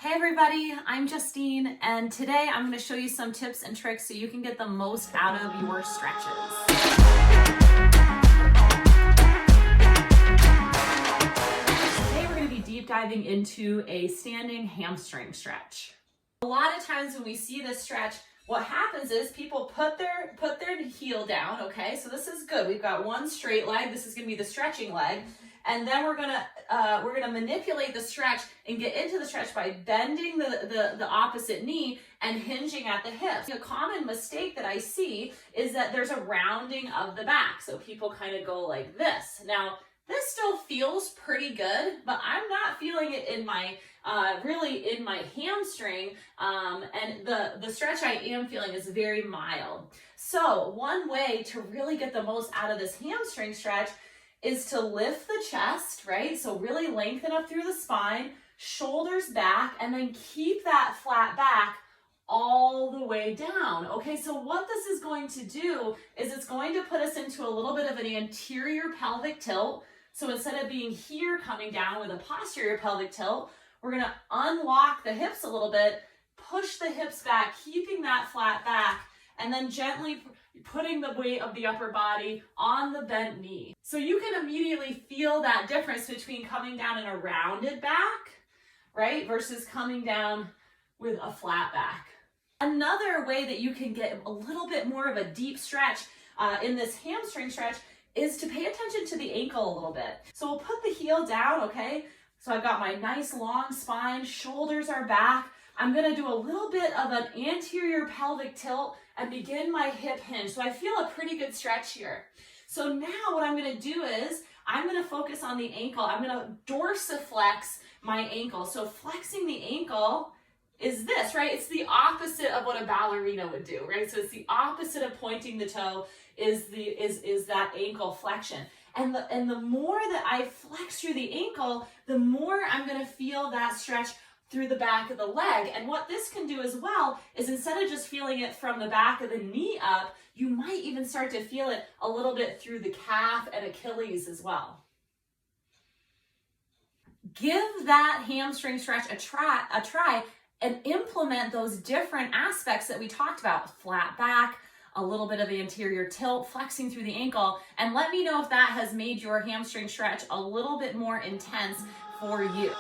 Hey everybody, I'm Justine, and today I'm going to show you some tips and tricks so you can get the most out of your stretches. Today we're going to be deep diving into a standing hamstring stretch. A lot of times when we see this stretch, what happens is people put their heel down, okay? So this is good. We've got one straight leg. This is going to be the stretching leg. And then we're gonna manipulate the stretch and get into the stretch by bending the opposite knee and hinging at the hips. A common mistake that I see is that there's a rounding of the back. So people kind of go like this. Now, this still feels pretty good, but I'm not feeling it in my, really in my hamstring. And the stretch I am feeling is very mild. So one way to really get the most out of this hamstring stretch is to lift the chest, right? So really lengthen up through the spine, shoulders back, and then keep that flat back all the way down. Okay, so what this is going to do is it's going to put us into a little bit of an anterior pelvic tilt. So instead of being here coming down with a posterior pelvic tilt, we're gonna unlock the hips a little bit, push the hips back, keeping that flat back, and then gently putting the weight of the upper body on the bent knee. So you can immediately feel that difference between coming down in a rounded back, right, versus coming down with a flat back. Another way that you can get a little bit more of a deep stretch in this hamstring stretch is to pay attention to the ankle a little bit. So we'll put the heel down, okay? So I've got my nice long spine, shoulders are back. I'm gonna do a little bit of an anterior pelvic tilt and begin my hip hinge. So I feel a pretty good stretch here. So now what I'm gonna do is I'm gonna focus on the ankle. I'm gonna dorsiflex my ankle. So flexing the ankle is this, right? It's the opposite of what a ballerina would do, right? So it's the opposite of pointing the toe is that ankle flexion. And the more that I flex through the ankle, the more I'm gonna feel that stretch through the back of the leg. And what this can do as well is instead of just feeling it from the back of the knee up, you might even start to feel it a little bit through the calf and Achilles as well. Give that hamstring stretch a try and implement those different aspects that we talked about. Flat back, a little bit of anterior tilt, flexing through the ankle, and let me know if that has made your hamstring stretch a little bit more intense for you.